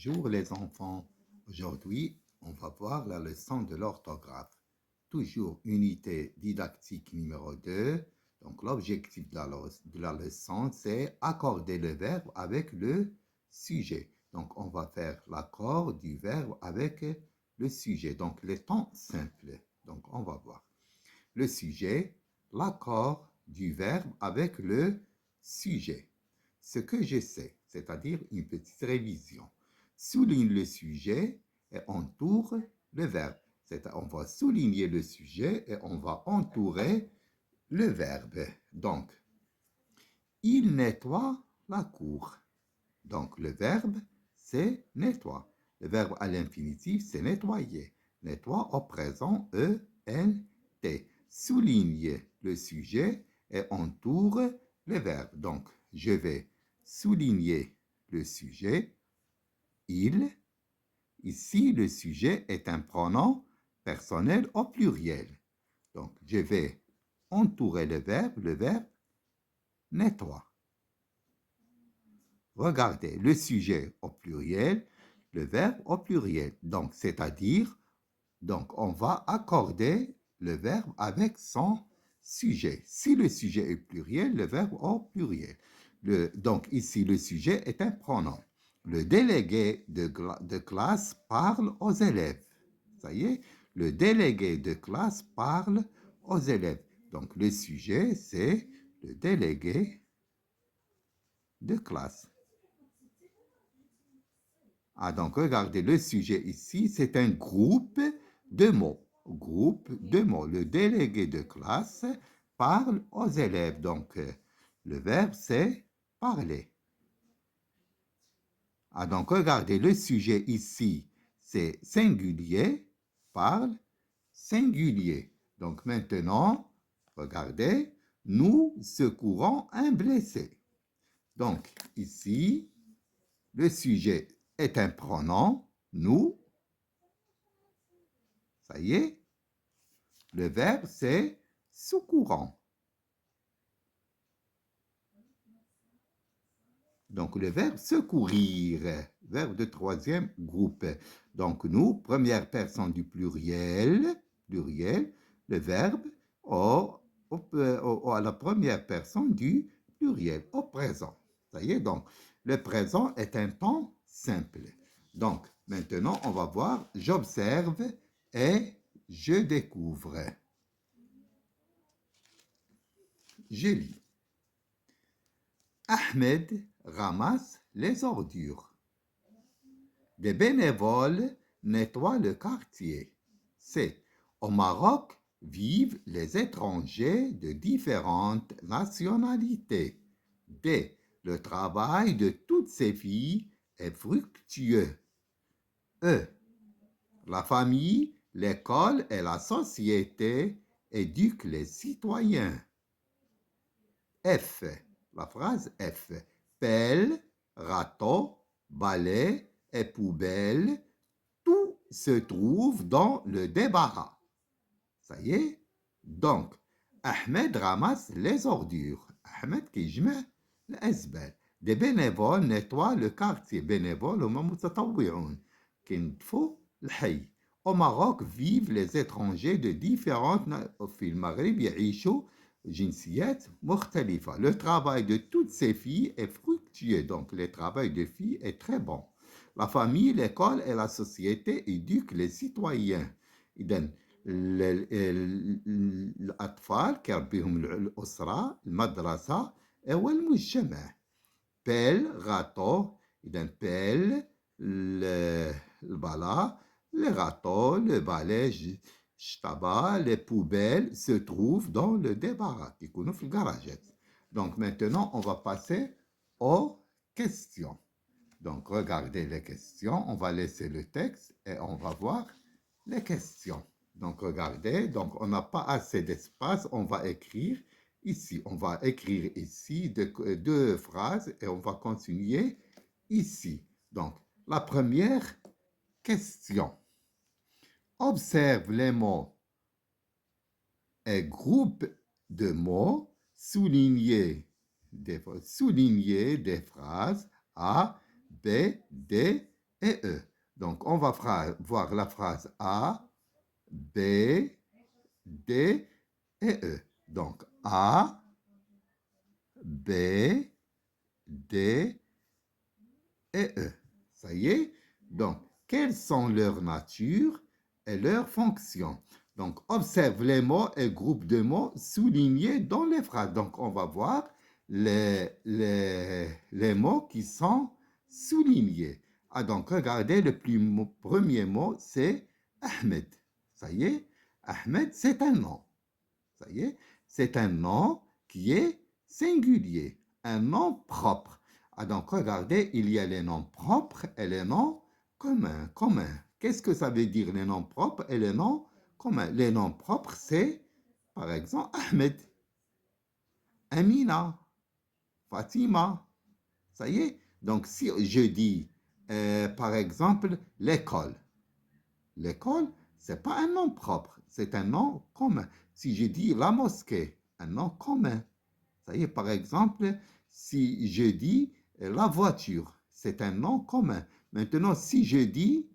Bonjour les enfants. Aujourd'hui, on va voir la leçon de l'orthographe. Toujours unité didactique numéro 2. Donc l'objectif de la leçon, c'est accorder le verbe avec le sujet. Donc on va faire l'accord du verbe avec le sujet. Donc les temps simples. Donc on va voir. Le sujet, l'accord du verbe avec le sujet. Ce que je sais, c'est-à-dire une petite révision. Souligne le sujet et entoure le verbe. On va souligner le sujet et on va entourer le verbe. Donc, il nettoie la cour. Donc, le verbe, c'est nettoie. Le verbe à l'infinitif, c'est nettoyer. Nettoie au présent, E-N-T. Souligne le sujet et entoure le verbe. Donc, je vais souligner le sujet, il. Ici, le sujet est un pronom personnel au pluriel. Donc, je vais entourer le verbe nettoie. Regardez, le sujet au pluriel, le verbe au pluriel. Donc, c'est-à-dire, on va accorder le verbe avec son sujet. Si le sujet est pluriel, le verbe au pluriel. Donc, ici, le sujet est un pronom. Le délégué de classe parle aux élèves. Ça y est, le délégué de classe parle aux élèves. Donc, le sujet, c'est le délégué de classe. Ah, donc, regardez, le sujet ici, c'est un groupe de mots. Groupe de mots. Le délégué de classe parle aux élèves. Donc, le verbe, c'est parler. Ah, donc, regardez, le sujet ici, c'est singulier, parle, singulier. Donc, maintenant, regardez, nous secourons un blessé. Donc, ici, le sujet est un pronom, nous. Ça y est, le verbe, c'est secourant. Donc, le verbe secourir, verbe de troisième groupe. Donc, nous, première personne du pluriel, le verbe à la première personne du pluriel, au présent. Ça y est, donc, le présent est un temps simple. Donc, maintenant, on va voir, j'observe et je découvre. Je lis. Ahmed ramasse les ordures. Des bénévoles nettoient le quartier. C. Au Maroc vivent les étrangers de différentes nationalités. D. Le travail de toutes ces filles est fructueux. E. La famille, l'école et la société éduquent les citoyens. F. La phrase F. Pelle, râteau, balai et poubelle, tout se trouve dans le débarras. Ça y est? Donc, Ahmed ramasse les ordures. Ahmed qui يجمع الأزبال. Des bénévoles nettoient le quartier. bénévoles هم متطوعون كينظفوا الحي. Au Maroc vivent les étrangers de différentes في المغرب يعيشوا جنسيات مختلفة. Le travail de toutes ces filles est fructueux. Donc, le travail de filles est très bon. La famille, l'école et la société éduquent les citoyens. إذن الأطفال كيربيهم الأسرة، المدرسة والمجتمع. بيل غاتو، إذن بيل البلا، le râteau, le balai, الشطبة, les poubelles se trouvent dans le débarras يكونوا في الجراجات. Donc maintenant, on va passer aux questions. Donc regardez les questions, on va laisser le texte et on va voir les questions. Donc regardez, donc on n'a pas assez d'espace, on va écrire ici. On va écrire ici deux phrases et on va continuer ici. Donc la première question. Observe les mots et groupe de mots, souligner des phrases A, B, D et E. Donc, on va voir la phrase A, B, D et E. Donc, A, B, D et E. Ça y est? Donc, quelles sont leurs natures et leurs fonctions? Donc, observe les mots et groupes de mots soulignés dans les phrases. Donc, on va voir les mots qui sont soulignés. Ah, donc, regardez, premier mot, c'est Ahmed. Ça y est? Ahmed, c'est un nom. Ça y est? C'est un nom qui est singulier, un nom propre. Ah, donc, regardez, il y a les noms propres et les noms communs. Qu'est-ce que ça veut dire les noms propres et les noms communs? Les noms propres, c'est, par exemple, Ahmed, Amina, Fatima. Ça y est? Donc, si je dis, par exemple, l'école. L'école, ce n'est pas un nom propre, c'est un nom commun. Si je dis la mosquée, un nom commun. Ça y est, par exemple, si je dis la voiture, c'est un nom commun. Maintenant, si je dis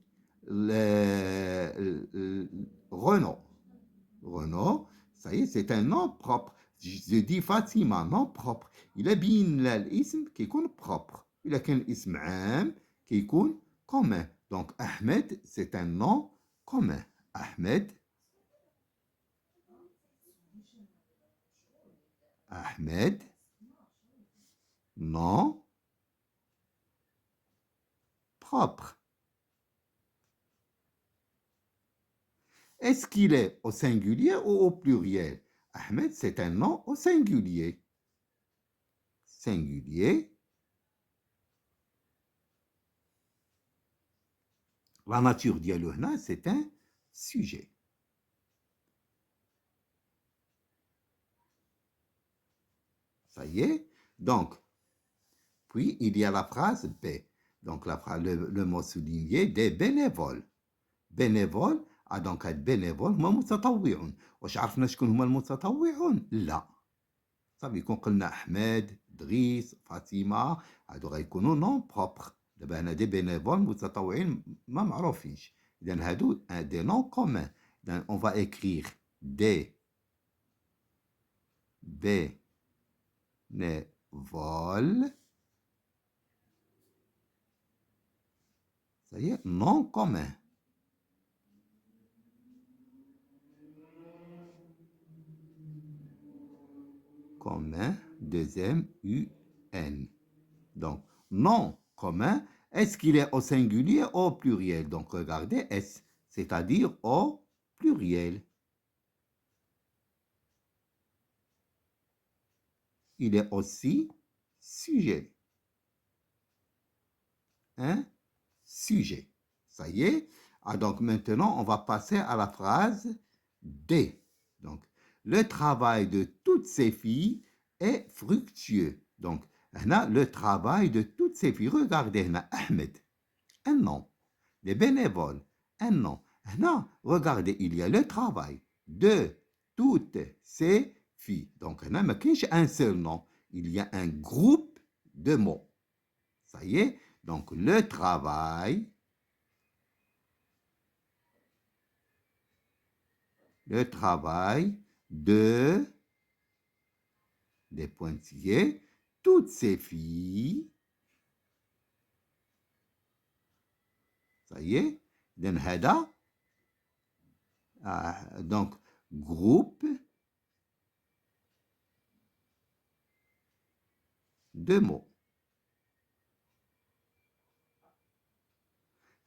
Renault, Renault, ça y est, c'est un nom propre. Je dis Fatima, nom propre. Il a bien l'ism qui est propre. Il a qu'un ism عام qui est commun. Donc, Ahmed, c'est un nom commun. Ahmed, Ahmed, nom propre. Est-ce qu'il est au singulier ou au pluriel? Ahmed, c'est un nom au singulier. Singulier. La nature dialogue, c'est un sujet. Ça y est. Donc, puis il y a la phrase B. Donc, le mot souligné des bénévoles. bénévole donc هاد bénévole هما متطوعون. واش عرفنا شكون هما المتطوعون؟ لا. صافي يكون قلنا احمد، ادريس، فاطمه، هادو غيكونوا نون بروبر. دابا هنا دي bénévoles متطوعين ما معروفينش. اذا هادو دي نون كومون. اذا اون فا écrire دي bénévoles. Ça y est, non commun. Commun, deuxième UN. Donc, non commun, est-ce qu'il est au singulier ou au pluriel? Donc, regardez S, c'est-à-dire au pluriel. Il est aussi sujet. Un sujet. Ça y est. Ah, donc, maintenant, on va passer à la phrase D. Donc, le travail de toutes ces filles est fructueux. Donc, le travail de toutes ces filles. Regardez, Ahmed, un nom. Les bénévoles, un nom. Regardez, il y a le travail de toutes ces filles. Donc, il n'y a un seul nom. Il y a un groupe de mots. Ça y est. Donc, le travail de, des pointillés, toutes ces filles. Ça y est. Donc, groupe de mots.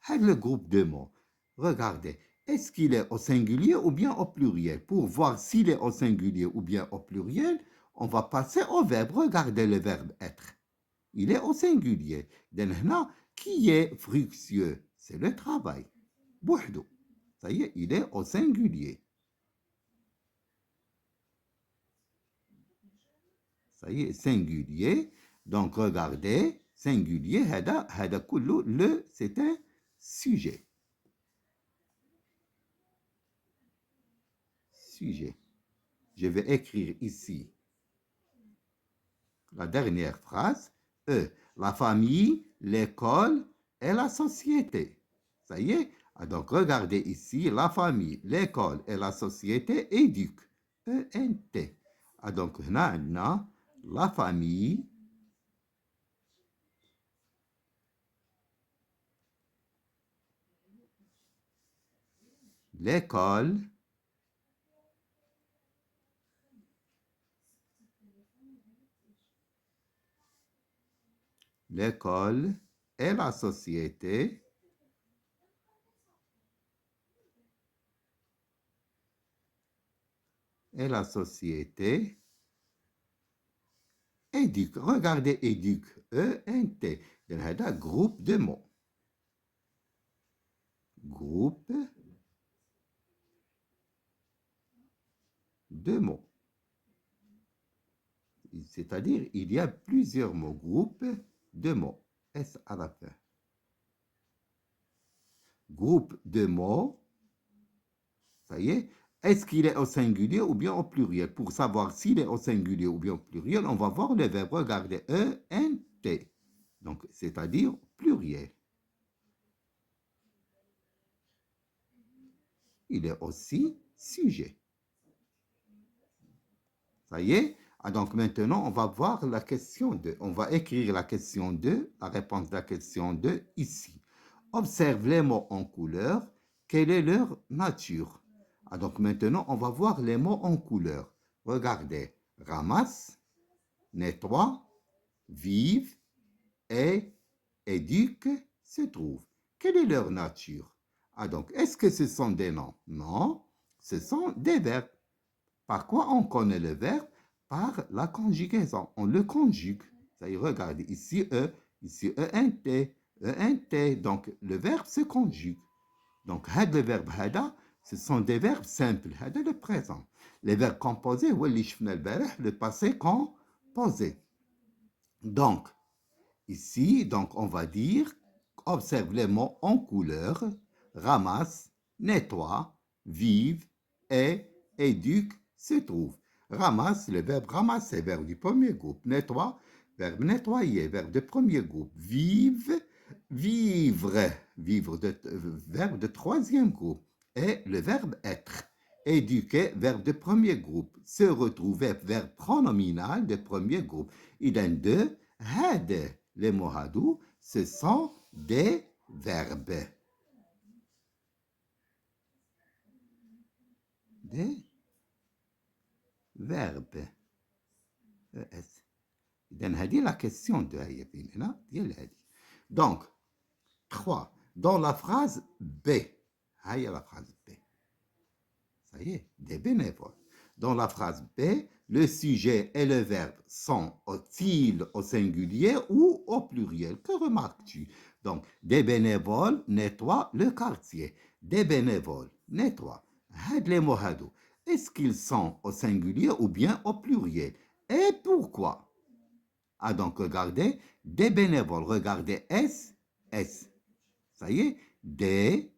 Le groupe de mots. Regardez, est-ce qu'il est au singulier ou bien au pluriel? Pour voir s'il est au singulier ou bien au pluriel, on va passer au verbe. Regardez le verbe être. Il est au singulier. Qui est fructueux? C'est le travail. Bouhdou. Ça y est, il est au singulier. Ça y est, singulier. Donc, regardez, singulier, c'est un sujet. Sujet. Je vais écrire ici la dernière phrase. La famille, l'école et la société. Ça y est? Donc, regardez ici, la famille, l'école et la société éduquent. E-N-T. Donc, هنا عندنا la famille, l'école, et la société éduque. Regardez éduque. E-N-T. هذا groupe de mots. Groupe de mots. C'est-à-dire, il y a plusieurs mots. Groupe de mots. S à la fin. Groupe de mots. Ça y est. Est-ce qu'il est au singulier ou bien au pluriel? Pour savoir s'il est au singulier ou bien au pluriel, on va voir le verbe. Regardez. E-N-T. Donc, c'est-à-dire pluriel. Il est aussi sujet. Ça y est? Donc maintenant, on va voir la question 2. On va écrire la question 2, la réponse de la question 2 ici. Observe les mots en couleur. Quelle est leur nature? Donc maintenant, on va voir les mots en couleur. Regardez. Ramasse, nettoie, vive et éduque se trouve. Quelle est leur nature? Donc, est-ce que ce sont des noms? Non, ce sont des verbes. Par quoi on connaît le verbe? Par la conjugaison. On le conjugue. Ça y est, regardez, ici E, ici E-N-T, E-N-T. Donc, le verbe se conjugue. Donc, le verbe hada, ce sont des verbes simples. Hada le présent. Les verbes composés, le passé composé. Donc, ici, donc, on va dire, observe les mots en couleur, ramasse, nettoie, vive et éduque se trouve. Ramasse, le verbe ramasser, verbe du premier groupe. Nettoie, verbe nettoyer, verbe de premier groupe. Vive, vivre, verbe de troisième groupe. Et le verbe être. Éduquer, verbe de premier groupe. Se retrouver, verbe pronominal de premier groupe. Il y a deux, had. Les mots hadou, ce sont des verbes. Des verbes. ES. إذن هذه la question 2 هي هنا ديال هذه. Donc 3 dans la phrase B. هي la phrase B. Ça y est, des bénévoles. Dans la phrase B, le sujet et le verbe sont-ils au singulier ou au pluriel? Que remarques-tu? Donc, des bénévoles nettoient le quartier. Des bénévoles nettoient. Had les mots hadou. Est-ce qu'ils sont au singulier ou bien au pluriel? Et pourquoi? Donc, regardez, des bénévoles. Regardez S, S. Ça y est, des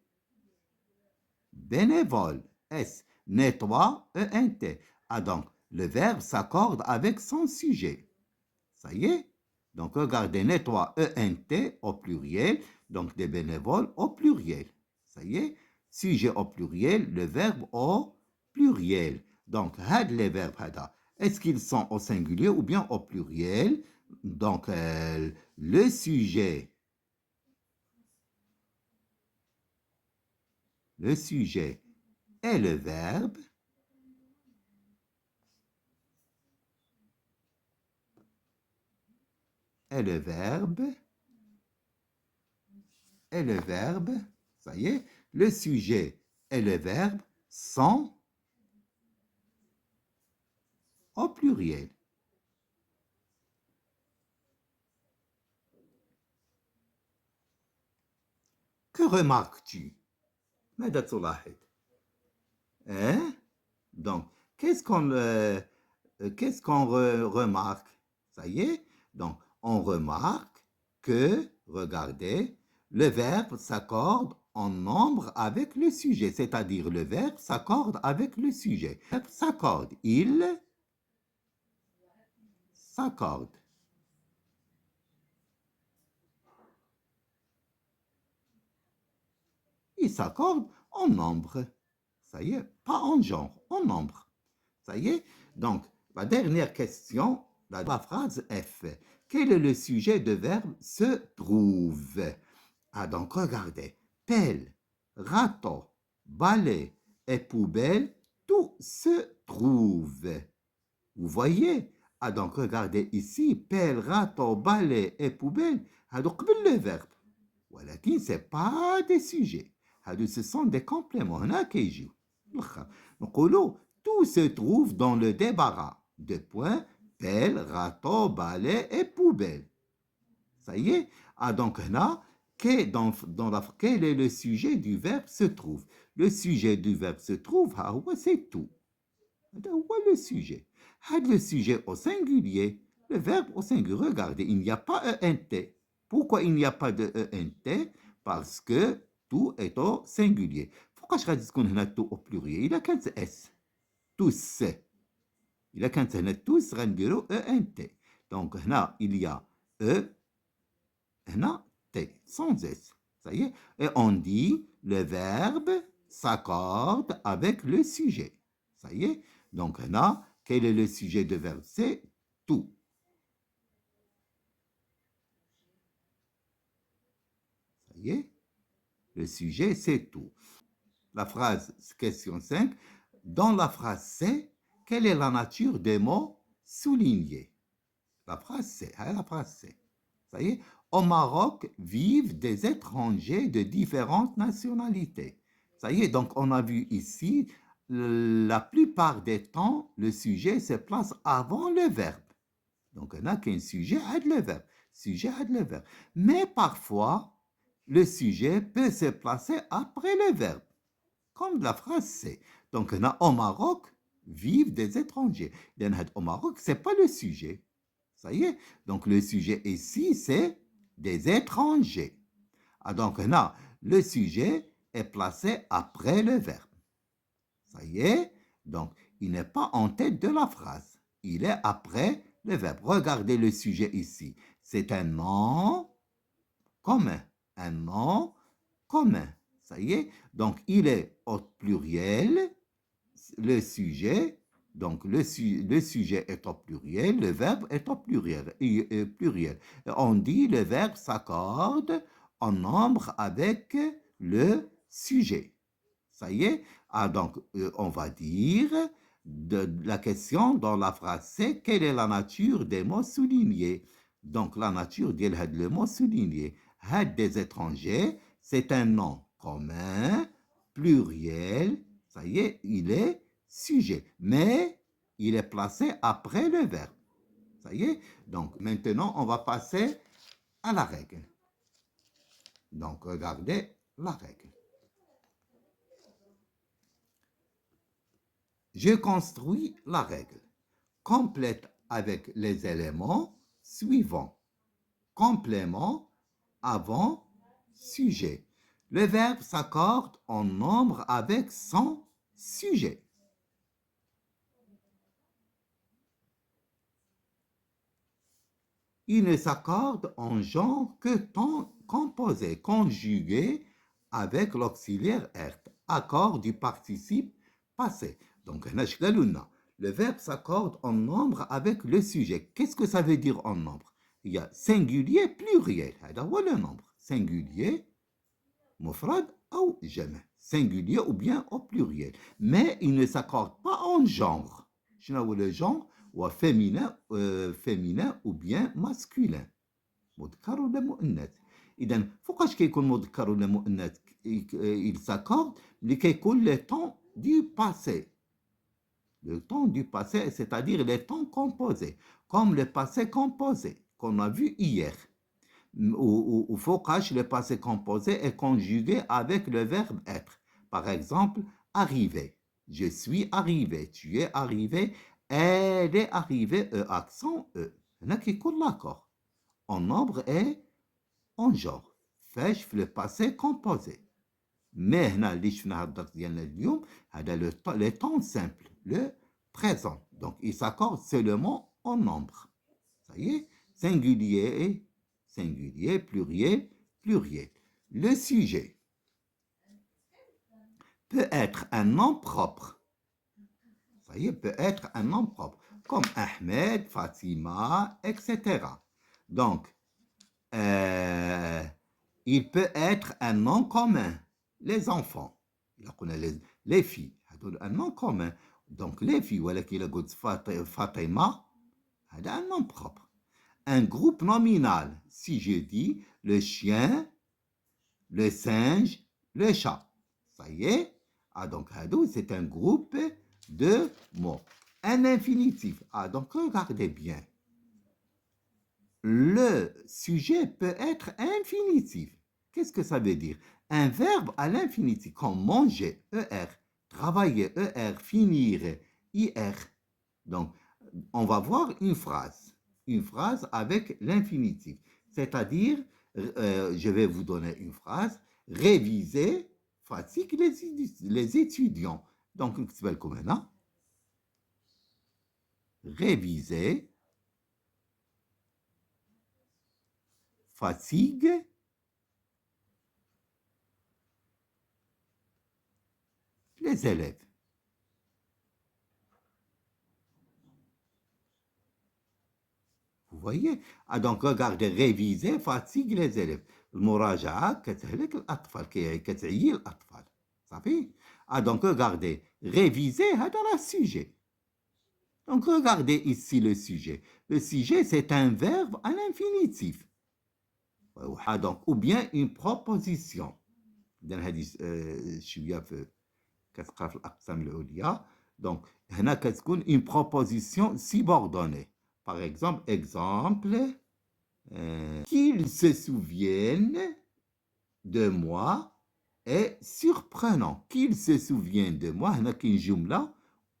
bénévoles. S. Nettoie, E-N-T. Donc, le verbe s'accorde avec son sujet. Ça y est? Donc, regardez, nettoie, E-N-T au pluriel. Donc, des bénévoles au pluriel. Ça y est? Sujet au pluriel, le verbe au pluriel. Donc, had les verbes hada. Est-ce qu'ils sont au singulier ou bien au pluriel? Donc, le sujet et le verbe ça y est, le sujet et le verbe sont au pluriel. Que remarques-tu? Hein? Donc, qu'est-ce qu'on remarque? Ça y est? Donc, on remarque que, regardez, le verbe s'accorde en nombre avec le sujet, c'est-à-dire le verbe s'accorde avec le sujet. Le verbe s'accorde, il s'accorde. il s'accorde en nombre. Ça y est, pas en genre, en nombre. Ça y est. Donc, la dernière question, la phrase F. Quel est le sujet de verbe se trouve? Ah, donc, regardez. Pelle, râteau, balai et poubelle, tout se trouve. Vous voyez? Ah, donc, regardez ici. Pelle, râteau, balai et poubelle. Ah, donc, le verbe. ولكن c'est pas des sujets. Ce sont des compléments. هنا كيجيو. نقولوا tout se trouve dans le débarras. Deux points, pelle, râteau, balai et poubelle. Ça y est. Ah, donc là, quel est le sujet du verbe se trouve? Le sujet du verbe se trouve, c'est tout. Le sujet. Le sujet au singulier. Le verbe au singulier. Regardez, il n'y a pas ENT. Pourquoi il n'y a pas de ENT? Parce que tout est au singulier. Pourquoi je dis qu'on a tout au pluriel? Il a qu'un S. Tous. Il a qu'un S. Tous, rendez-vous ENT. Donc là, il y a E, là, T, sans S. Ça y est. Et on dit le verbe s'accorde avec le sujet. Ça y est. Donc là, quel est le sujet de verbe? C'est tout. Ça y est. Le sujet, c'est tout. La phrase, question 5. Dans la phrase C, quelle est la nature des mots soulignés? La phrase C. La phrase C. Ça y est. Au Maroc vivent des étrangers de différentes nationalités. Ça y est, donc on a vu ici, la plupart des temps, le sujet se place avant le verbe. Donc on a qu'un sujet à le verbe. Sujet à le verbe. Mais parfois, le sujet peut se placer après le verbe. Comme la phrase C. Donc on a au Maroc vivent des étrangers. Au Maroc, ce n'est pas le sujet. Ça y est. Donc le sujet ici, c'est des étrangers. Ah, donc là, le sujet est placé après le verbe. Ça y est. Donc, il n'est pas en tête de la phrase. Il est après le verbe. Regardez le sujet ici. C'est un nom commun. Un nom commun. Ça y est. Donc, il est au pluriel. Le sujet, donc le sujet est au pluriel, le verbe est au pluriel. On dit le verbe s'accorde en nombre avec le sujet. Ça y est. Ah, donc, on va dire la question dans la phrase c'est quelle est la nature des mots soulignés? Donc, la nature le mot souligné. Des étrangers, c'est un nom commun, pluriel. Ça y est, il est sujet. Mais il est placé après le verbe. Ça y est. Donc, maintenant, on va passer à la règle. Donc, regardez la règle. Je construis la règle. Complète avec les éléments suivants. Complément avant sujet. Le verbe s'accorde en nombre avec son sujet. Il ne s'accorde en genre que temps composé, conjugué avec l'auxiliaire être, accord du participe passé. Donc, le verbe s'accorde en nombre avec le sujet. Qu'est-ce que ça veut dire en nombre? Il y a singulier, pluriel. C'est le nombre. Singulier, mufrad ou jama. Singulier ou bien au pluriel. Mais il ne s'accorde pas en genre. Le genre ou féminin, féminin ou bien masculin. مذكر ولا مؤنث. إذا فوقاش كيكون مذكر ولا مؤنث il s'accorde اللي كيكون le temps du passé. Le temps du passé, c'est-à-dire les temps composés, comme le passé composé qu'on a vu hier. Ou focage, le passé composé est conjugué avec le verbe être. Par exemple, arriver. Je suis arrivé. Tu es arrivé. Elle est arrivée. Accent E. Il y en a qui coulent l'accord. En nombre et en genre. Fèche le passé composé. Mais le temps simple, le présent. Donc, il s'accorde seulement en nombre. Ça y est, singulier, singulier, pluriel, pluriel. Le sujet. peut être un nom propre. Ça y est, peut être un nom propre, comme Ahmed, Fatima, etc. Donc, il peut être un nom commun. Les enfants, les filles, un nom commun. Donc, les filles, ولكن قلت فاطمة, هذا un nom propre. Un groupe nominal, si je dis le chien, le singe, le chat. Ça y est. Donc, c'est un groupe de mots. Un infinitif. Donc, regardez bien. Le sujet peut être infinitif. Qu'est-ce que ça veut dire? Un verbe à l'infinitif, comme manger, ER, travailler, ER, finir, IR. Donc, on va voir une phrase avec l'infinitif. C'est-à-dire, je vais vous donner une phrase, réviser fatigue les étudiants. Donc, نكتبها لكم هنا. Réviser fatigue les élèves. Vous voyez? Donc, regardez, réviser fatigue les élèves. المراجعة كتهلك الأطفال كتعيي الأطفال. صافي؟ Donc, regardez, réviser هذا راه sujet. Donc, regardez ici le sujet. Le sujet, c'est un verbe à l'infinitif. Donc, ou bien une proposition. شوية في كتقرا في الأقسام العليا. Donc, هنا كتكون une proposition subordonnée. Par exemple, qu'ils se souviennent de moi est surprenant. Qu'ils se souviennent de moi, هنا كاين جملة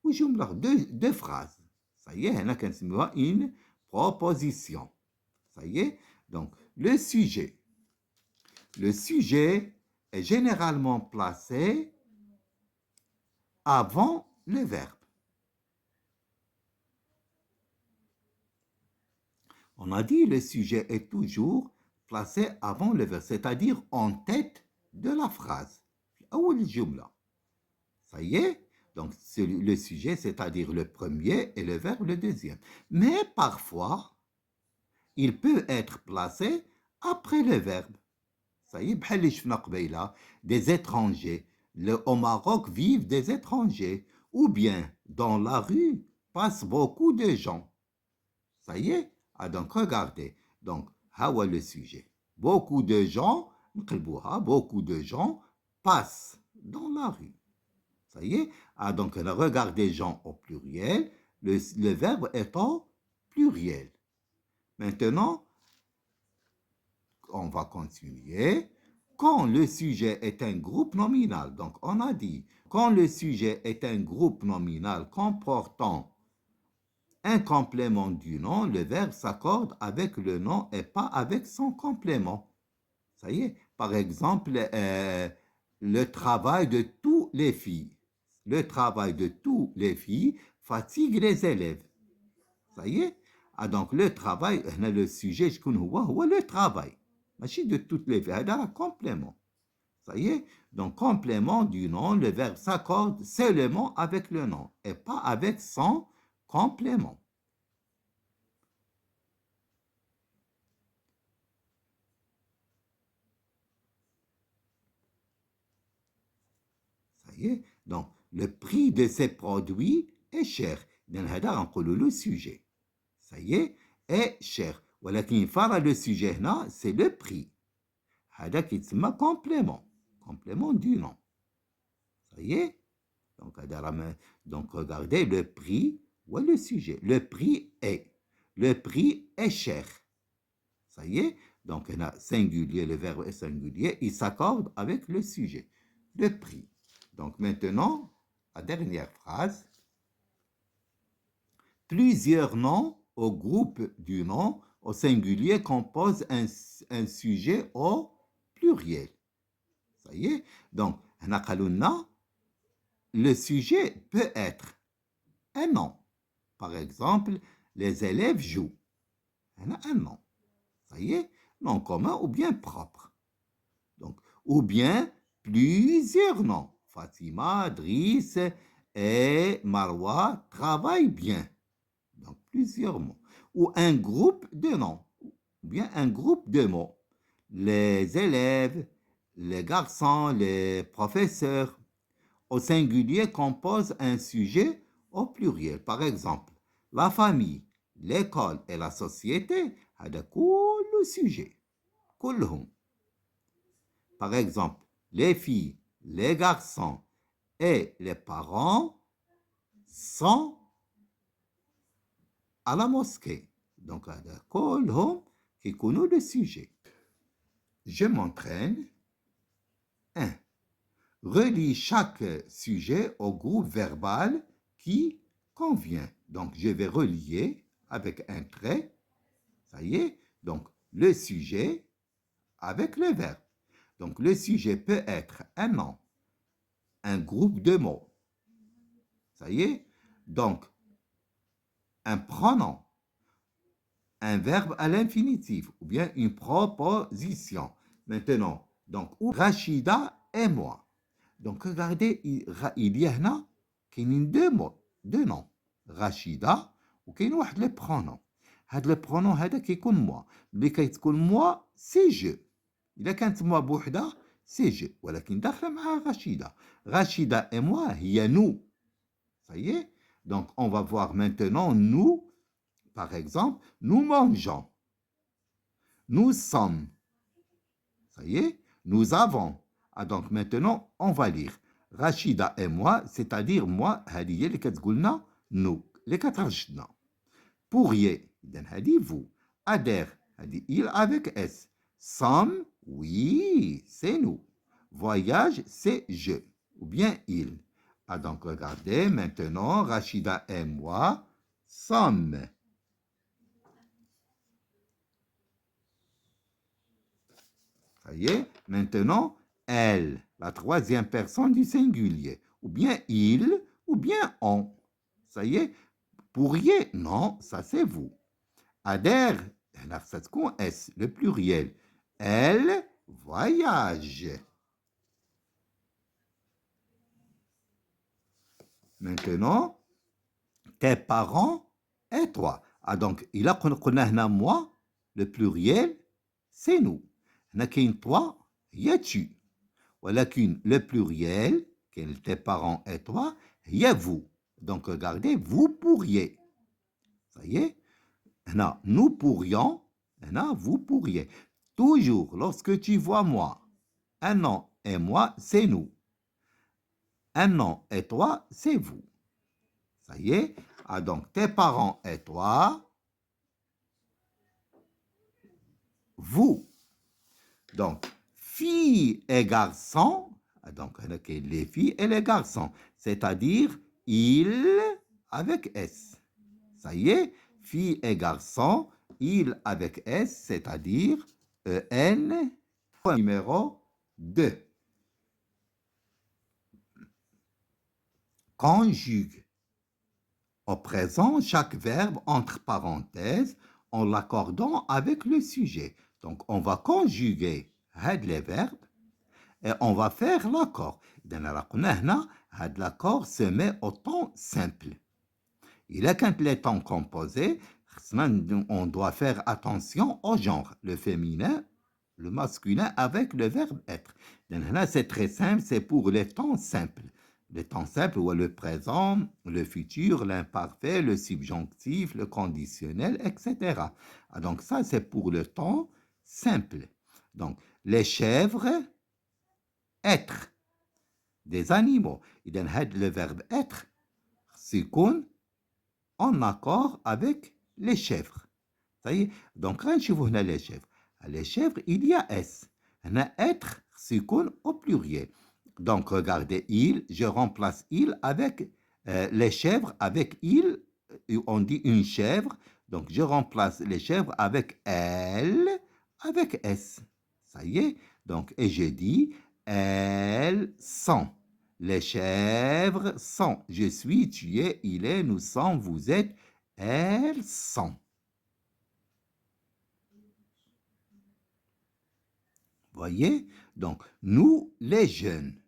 وجملة deux phrases. Ça y est, هنا كنسميوها une proposition. Ça y est. Donc, le sujet. Le sujet est généralement placé avant le verbe. On a dit le sujet est toujours placé avant le verbe, c'est-à-dire en tête de la phrase. Ça y est? Donc, le sujet, c'est-à-dire le premier et le verbe le deuxième. Mais parfois, il peut être placé après le verbe. Ça y est, بحال اللي شفنا قبيلة, des étrangers. Au Maroc vivent des étrangers. Ou bien, dans la rue, passent beaucoup de gens. Ça y est? Donc, regardez. Donc, hawa le sujet. Beaucoup de gens, beaucoup de gens passent dans la rue. Ça y est? Donc, regardez gens au pluriel. Le verbe est au pluriel. Maintenant, on va continuer. Quand le sujet est un groupe nominal, donc on a dit, quand le sujet est un groupe nominal comportant un complément du nom, le verbe s'accorde avec le nom et pas avec son complément. Ça y est. Par exemple, le travail de tous les filles. Le travail de tous les filles fatigue les élèves. Ça y est. Donc, le travail, le sujet, هو le travail. ماشي de toutes les filles. هذا un complément. Ça y est. Donc, complément du nom, le verbe s'accorde seulement avec le nom et pas avec son complément. Ça y est. Donc, le prix de ces produits est cher. إذن هذا غنقولوا له sujet. Ça y est, est cher. ولكن فرع le sujet هنا, c'est le prix. هذا كيتسمى complément du nom. Ça y est. Donc, regardez le prix ou le sujet. Le prix est cher. Ça y est. Donc, on a singulier, le verbe est singulier, il s'accorde avec le sujet. Le prix. Donc, maintenant, la dernière phrase. Plusieurs noms au groupe du nom au singulier composent un sujet au pluriel. Ça y est. Donc, le sujet peut être un nom. Par exemple, les élèves jouent. Un nom. Ça y est. Nom commun ou bien propre. Donc, ou bien plusieurs noms. Fatima, Driss et Marwa travaillent bien. Donc, plusieurs mots. Ou un groupe de noms, ou bien un groupe de mots. Les élèves, les garçons, les professeurs. Au singulier compose un sujet au pluriel. Par exemple, la famille, l'école et la société, هذا كله sujet. كلهم. Par exemple, les filles, les garçons et les parents sont à la mosquée. Donc, هذا كلهم كيكونوا le sujet. Je m'entraîne. 1. Relie chaque sujet au groupe verbal qui convient. Donc, je vais relier avec un trait. Ça y est. Donc, le sujet avec le verbe. Donc, le sujet peut être un nom, un groupe de mots. Ça y est. Donc, un pronom, un verbe à l'infinitif ou bien une proposition. Maintenant, donc, Rachida et moi. Donc, regardez, il y en a qui ont deux noms. Rachida ou qui ont واحد les pronoms. هاد le pronom هذا كيكون moi. اللي كتكون moi c'est je. إذا كانت moi بوحدها c'est je. ولكن داخله معها رشيدة. رشيدة et moi هي nous. Ça y est. Donc, on va voir maintenant nous. Par exemple, nous mangeons. Nous sommes. Ça y est. Nous avons. Ah, donc maintenant, on va lire. Rachida et moi, c'est-à-dire moi, هذه هي اللي كتقول لنا nous. اللي كترشدنا. Pourriez, إذن هذه vous. Adhère, هذه il avec S. Sommes, oui, c'est nous. Voyage, c'est je. Ou bien il. Ah, donc regardez, maintenant, Rachida et moi sommes. Ça y est, maintenant, elle, la troisième personne du singulier. Ou bien il, ou bien on. Ça y est, pourriez, non, ça c'est vous. Adhère, ça S, le pluriel. Elle voyage. Maintenant, tes parents et toi. Ah, donc, il a qu'on moi, le pluriel, c'est nous. هنا كاين toi, هي tu. ولكن le pluriel, tes parents et toi, هي vous. Donc, regardez, vous pourriez. Ça y est. هنا, nous pourrions. هنا, vous pourriez. Toujours, lorsque tu vois moi, un nom et moi, c'est nous. Un nom et toi, c'est vous. Ça y est. Ah, donc, tes parents et toi, vous. Donc, filles et garçons, donc les filles et les garçons, c'est-à-dire ils avec S. Ça y est, filles et garçons, ils avec S, c'est-à-dire EN. Numéro 2. Conjugue. Au présent, chaque verbe entre parenthèses en l'accordant avec le sujet. Donc, on va conjuguer les verbes et on va faire l'accord. L'accord se met au temps simple. Il est quand les temps composés, on doit faire attention au genre, le féminin, le masculin avec le verbe être. C'est très simple, c'est pour les temps simples. Les temps simples, ou le présent, le futur, l'imparfait, le subjonctif, le conditionnel, etc. Ah, donc ça, c'est pour le temps simple. Donc, les chèvres, être. Des animaux. Le verbe être, c'est en accord avec les chèvres. Ça y est. Donc, quand je vois les chèvres, il y a S. Être, c'est au pluriel. Donc, regardez, il, je remplace il avec les chèvres, avec il, on dit une chèvre. Donc, je remplace les chèvres avec elle, avec S. Ça y est. Donc, et je dis, elles sont. Les chèvres sont. Je suis, tu es, il est, nous sommes, vous êtes, elles sont. Voyez? Donc, nous, les jeunes.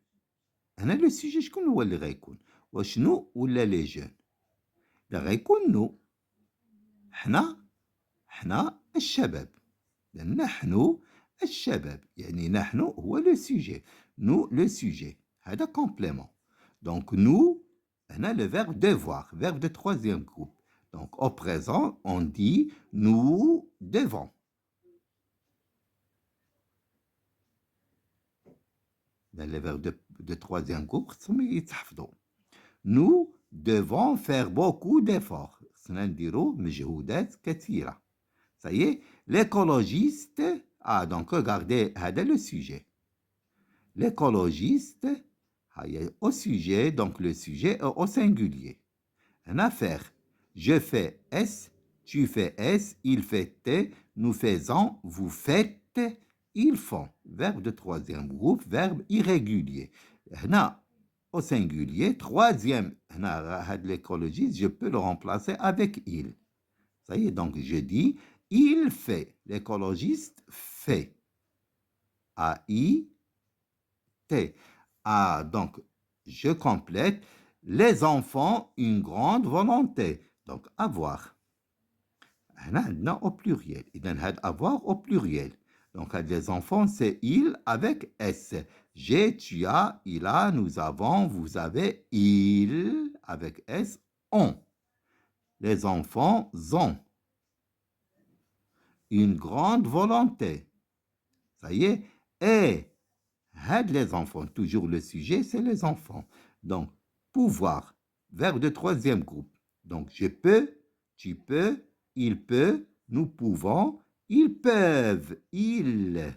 هنا لو سوجي شكون هو اللي غيكون؟ واش نو ولا لي جون؟ لا غيكون نو. حنا الشباب. نحن الشباب، يعني نحن هو لو سوجي، نو لو سوجي، هذا كومبليمون. دونك نو هنا le verbe devoir, verbe de troisième groupe. Donc au présent on dit nous devons. Le verbe de troisième groupe خصهم يتحفظوا. Nous devons faire beaucoup d'efforts. خصنا نديروا مجهودات كثيرة. Ça y est, l'écologiste, donc regardez, هذا le sujet. L'écologiste, au sujet, donc le sujet au singulier. Un affaire, je fais S, tu fais S, il fait T, nous faisons, vous faites, ils font. Verbe de troisième groupe, verbe irrégulier. Hna, au singulier, troisième, l'écologiste, je peux le remplacer avec il. Ça y est, donc je dis, il fait, l'écologiste fait. A-I-T. Donc, je complète, les enfants, une grande volonté. Donc, avoir. Au pluriel. Avoir au pluriel. Donc, les enfants, c'est il avec S. J'ai, tu as, il a, nous avons, vous avez, il avec S, ont. Les enfants ont une grande volonté. Ça y est. Et les enfants, toujours le sujet, c'est les enfants. Donc, pouvoir, verbe de troisième groupe. Donc, je peux, tu peux, il peut, nous pouvons, ils peuvent, il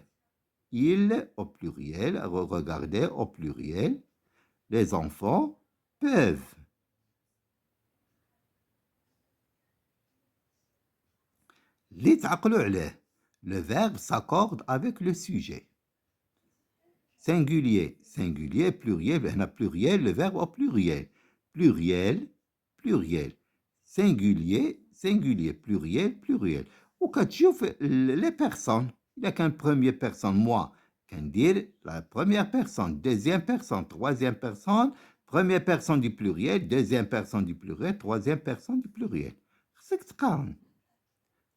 au pluriel, regardez au pluriel, les enfants peuvent. Le verbe s'accorde avec le sujet. Singulier, singulier, pluriel, pluriel, le verbe au pluriel. Pluriel, pluriel. Singulier, singulier, pluriel, pluriel. Ou quand tu fais les personnes, il n'y a qu'une première personne, moi, qu'un dire la première personne, deuxième personne, troisième personne, première personne du pluriel, deuxième personne du pluriel, troisième personne du pluriel. C'est calme.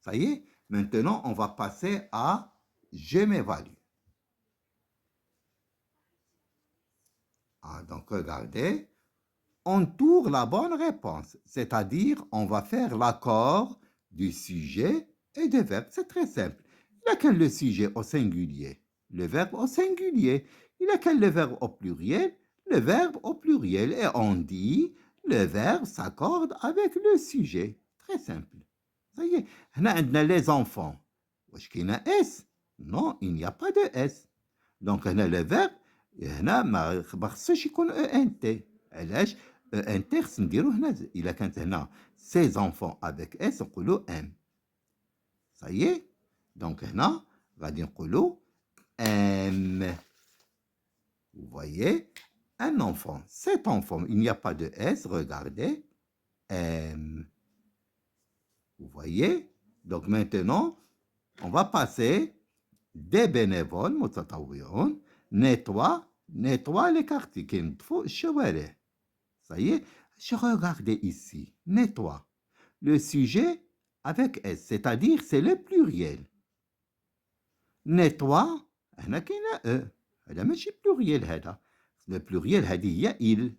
Ça y est, maintenant on va passer à je m'évalue. Donc regardez, on tourne la bonne réponse, c'est-à-dire on va faire l'accord du sujet et des verbes. C'est très simple. Il n'y a qu'un le sujet au singulier, le verbe au singulier. Il n'y a qu'un le verbe au pluriel, le verbe au pluriel. Et on dit, le verbe s'accorde avec le sujet. Très simple. Ça y est, on a les enfants. Est-ce qu'il y a un S? Non, il n'y a pas de S. Donc on a le verbe. هنا ما خصوش يكون او ان تي. علاش او ان تي خص نديرو هنا الا كانت هنا سي زونفون افيك اس نقولو ام. صايي دونك هنا غادي نقولو ام. Vous voyez, un enfant, cet enfant, il n'y a pas de S, regardez, M. Vous voyez? Donc maintenant, on va passer des bénévoles, متطوعون, nettoie les quartiers, qui nettoient الشوارع. Ça y est, je regardez ici, nettoie. Le sujet avec S, c'est-à-dire c'est le pluriel. Nettoie, هنا كاينه E. هذا ماشي pluriel هذا. Le pluriel هذه هي il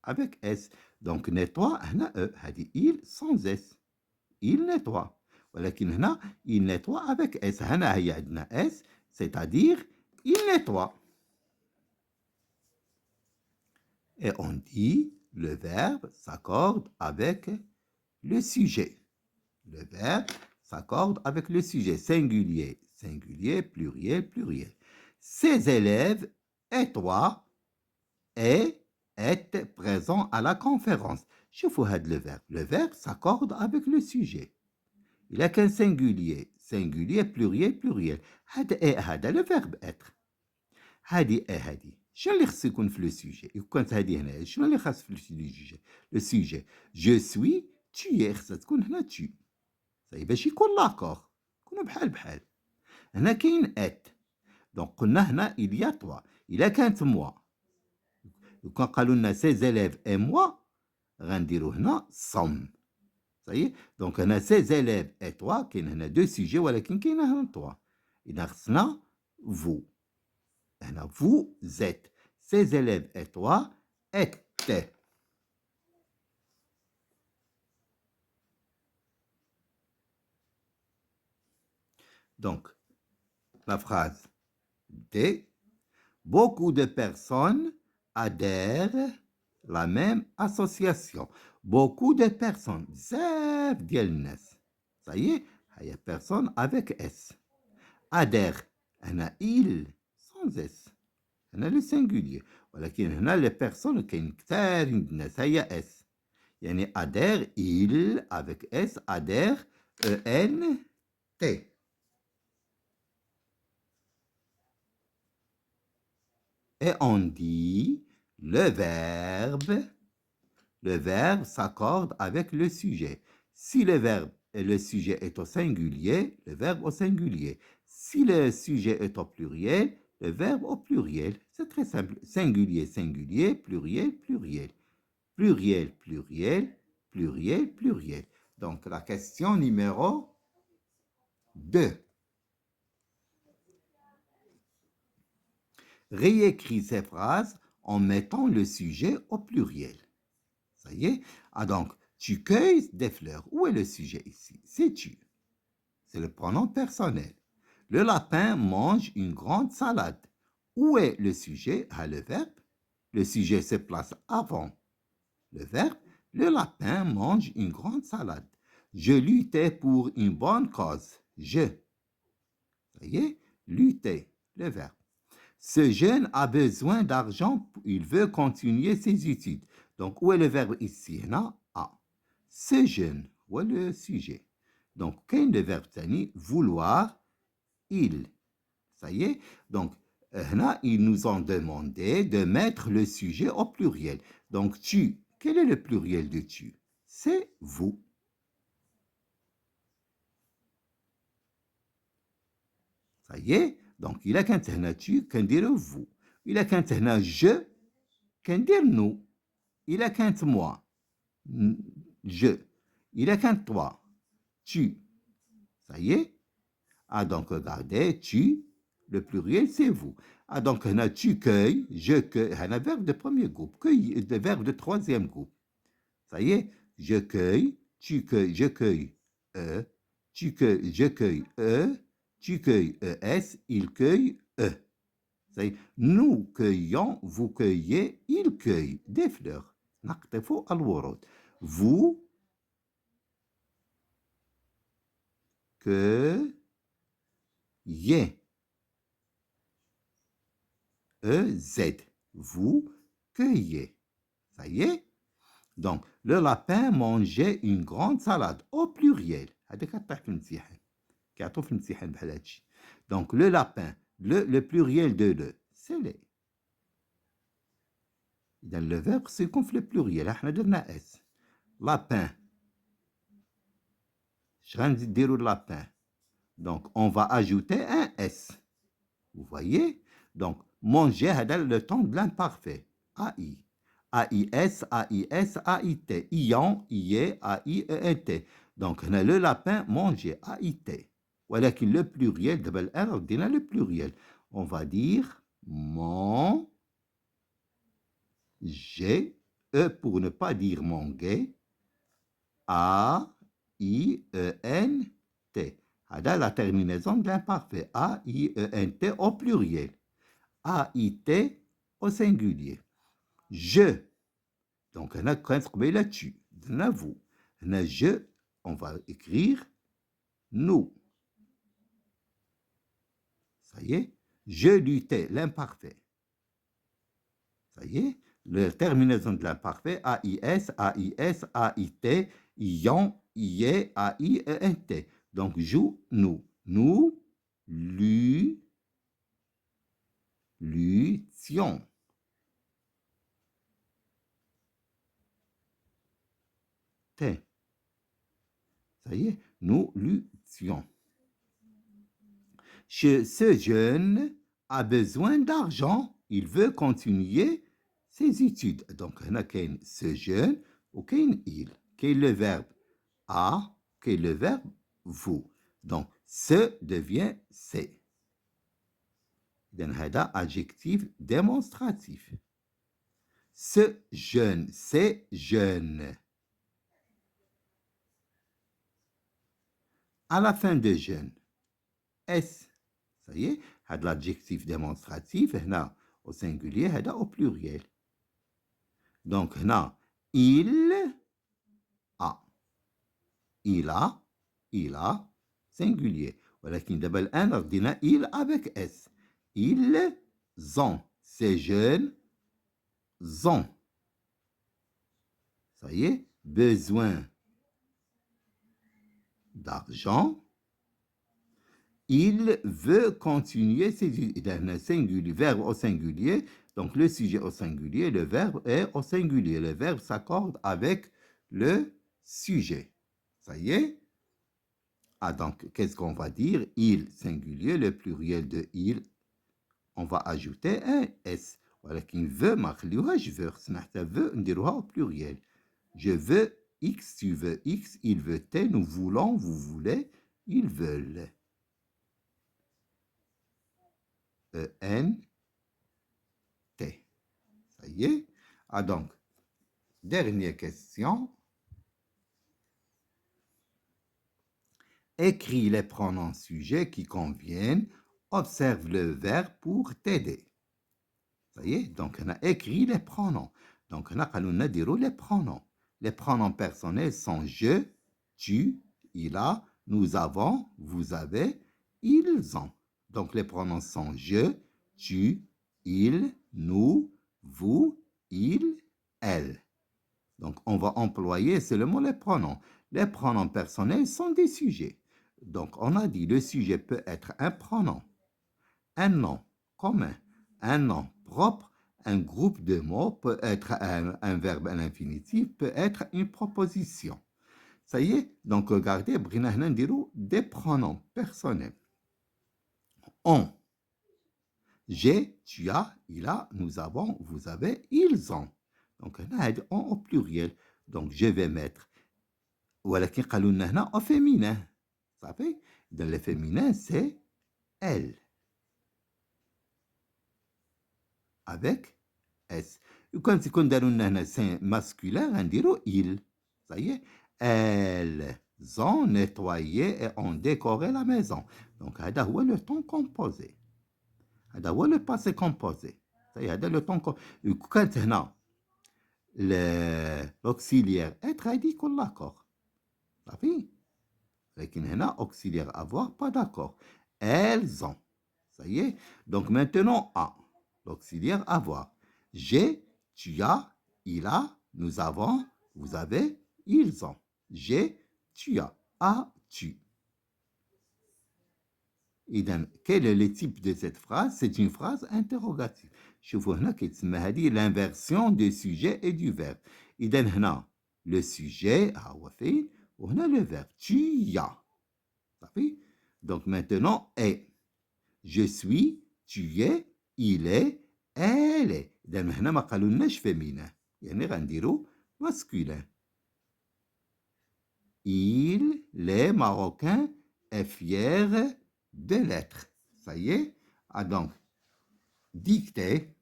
avec S. Donc nettoie هنا E. هذه il sans S. Il nettoie. ولكن هنا il nettoie avec S. هنا هي عندنا S, c'est-à-dire il nettoie. Et on dit le verbe s'accorde avec le sujet. Le verbe s'accorde avec le sujet. Singulier, singulier, pluriel, pluriel. Ces élèves et toi êtes présents à la conférence. شوفوا هذا le verbe. Le verbe s'accorde avec le sujet. Il a qu'un singulier. Singulier, pluriel, pluriel. هذا le verbe être. هذه هذه. شنو اللي خص يكون في لو سوجي؟ يكون كانت هذه هنا، شنو اللي خاص في لو سوجي؟ جو سوي تي خصها تكون هنا تي. صاي باش يكون لاكور، يكونوا بحال بحال. هنا كاين ات. دونك قلنا هنا il y a toi. إلا كانت موا Quand قالوا لنا ses élèves et moi, غنديرو هنا some. Ça y est. Donc هنا ses élèves et toi, كاين هنا deux sujets ولكن كاين هنا toi. إذا خصنا vous. هنا vous êtes. Ses élèves et toi étaient. Donc, la phrase D. Beaucoup de personnes adhèrent à la même association. Beaucoup de personnes. بزاف ديال الناس. Ça y est, il y a personne avec S. Adhère. هنا il sans S. هنا le singulier. ولكن هنا les personnes كاين كثار من الناس هي S. يعني adhère il avec S adhère EN T. Et on dit le verbe s'accorde avec le sujet. Si le verbe et le sujet est au singulier, le verbe au singulier. Si le sujet est au pluriel, le verbe au pluriel. C'est très simple. Singulier, singulier, pluriel, pluriel. Pluriel, pluriel, pluriel, pluriel. Donc la question numéro 2. Réécris ces phrases en mettant le sujet au pluriel. Ça y est. Ah donc, tu cueilles des fleurs. Où est le sujet ici? C'est tu. C'est le pronom personnel. Le lapin mange une grande salade. Où est le sujet? Ah, le verbe. Le sujet se place avant le verbe. Le lapin mange une grande salade. Je luttais pour une bonne cause. Je. Ça y est, lutter, le verbe. Ce jeune a besoin d'argent, il veut continuer ses études. Donc, où est le verbe ici? Là, A. Ce jeune, où est le sujet? Donc, quel est le verbe tani? Vouloir, il. Ça y est? Donc, là, ils nous ont demandé de mettre le sujet au pluriel. Donc, tu, quel est le pluriel de tu? C'est vous. Ça y est? Donc, il a كانت هنا tu, كندير vous. Il a كانت هنا je, كندير nous. Il a كانت moi, je. Il a كانت toi, tu. Ça y est? Ah, donc, regardez, tu, le pluriel, c'est vous. Ah, donc, هنا tu cueilles, je cueille. هنا verbe de premier groupe, cueille, de verbe de troisième groupe. Ça y est? Je cueille, tu cueilles, je cueille, tu cueilles, je cueille, tu cueilles ES, il cueille E. Nous cueillons, vous cueillez, il cueille des fleurs. نقطف الورود. Vous cueillez. EZ. Vous cueillez. Ça y est? Donc, le lapin mangeait une grande salade au pluriel. هذا كطيح في الامتحان. كيعطوا في الامتحان بحال هادشي. Donc, le lapin, le pluriel de le, c'est les. إذا le verbe سيكون في le pluriel. احنا درنا S. Lapin. اش غنديرو lapin? Donc, on va ajouter un S. Vous voyez? Donc, manger, هذا le temps de l'imparfait. AI. AIS, AIS, AIT. Ion, IE, AIENT. Donc, on a le lapin manger, AIT. ولكن le pluriel, دابا الآن ردينا le pluriel. On va dire manger, E pour ne pas dire manger, AIENT. هذا la terminaison de l'imparfait. AIENT au pluriel. AIT au singulier. Je. Donc, on a قبيلة tu. On vous. On a je. On va écrire nous. Ça y est. Je luttais, l'imparfait. Ça y est. La terminaison de l'imparfait, AIS, AIS, AIT, ION, IE, AIENT. Donc, joue, nous. Nous, lutions. Ça y est, nous luttions. Ce jeune a besoin d'argent. Il veut continuer ses études. Donc, هنا كاين ce jeune وكاين il. كاين le verbe a, كاين le verbe vous. Donc, ce devient c'est. إذن هذا adjectif démonstratif. Ce jeune, c'est jeune. À la fin de jeune, S. Ça y est, هذا l'adjectif démonstratif هنا au singulier, هذا au pluriel. Donc هنا il a. Il a singulier. ولكن دابا الآن ردينا il avec S. Ils ont, ces jeunes ont. Ça y est, besoin d'argent. Il veut continuer ses singulier, verbe au singulier, donc le sujet au singulier, le verbe est au singulier. Le verbe s'accorde avec le sujet. Ça y est? Ah, donc, qu'est-ce qu'on va dire? Il, singulier, le pluriel de il, on va ajouter un S. ولكن veut ما خليوهاش veut, خصنا veut نديروها au pluriel. Je veux X, tu veux X, il veut T, nous voulons, vous voulez, ils veulent. E-N-T. Ça y est? Ah donc, dernière question. Écris les pronoms sujets qui conviennent. Observe le verbe pour t'aider. Ça y est? Donc, on a écrit les pronoms. Donc, on a dit les pronoms. Les pronoms personnels sont je, tu, il a, nous avons, vous avez, ils ont. Donc, les pronoms sont je, tu, il, nous, vous, il, elle. Donc, on va employer seulement les pronoms. Les pronoms personnels sont des sujets. Donc, on a dit le sujet peut être un pronom, un nom commun, un nom propre, un groupe de mots peut être un verbe à l'infinitif, peut être une proposition. Ça y est, donc regardez, des pronoms personnels. On, j'ai, tu as, il a, nous avons, vous avez, ils ont. Donc on au pluriel. Donc je vais mettre ولكن قالوا لنا هنا au féminin. صافي؟ dans le féminin c'est elle. Avec S. وكان تكون داروا لنا هنا سين masculin غنديروا il. Ça y est, elles ont nettoyé et ont décoré la maison. Donc هذا هو le temps composé. هذا هو le passé composé. Ça y est, هذا le temps composé. وكانت هنا l'auxiliaire être هادي كل l'accord. صافي؟ لكن هنا auxiliaire avoir pas d'accord. Elles ont. Ça y est. Donc maintenant A. L'auxiliaire avoir. J'ai, tu as, il a, nous avons, vous avez, ils ont. J'ai, tu as, as-tu. إذن quel est le type de cette phrase? C'est une phrase interrogative. شوفوا هنا كيتسمى هذه l'inversion du sujet et du verbe. إذن هنا le sujet هو فين وهنا le verbe tu as. صافي؟ Donc maintenant est. Je suis, tu es, il est, elle est. إذن هنا ما قالولناش féminin. يعني غنديرو masculin. Il, les Marocains, est fier de l'être. Ça y est? Ah donc, dictée.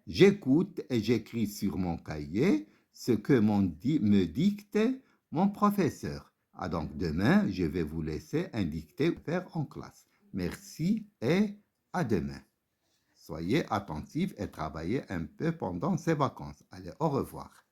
J'écoute et j'écris sur mon cahier ce que me dicte mon professeur. Ah donc, demain, je vais vous laisser un dicté faire en classe. Merci et à demain. Soyez attentifs et travaillez un peu pendant ces vacances. Allez, au revoir.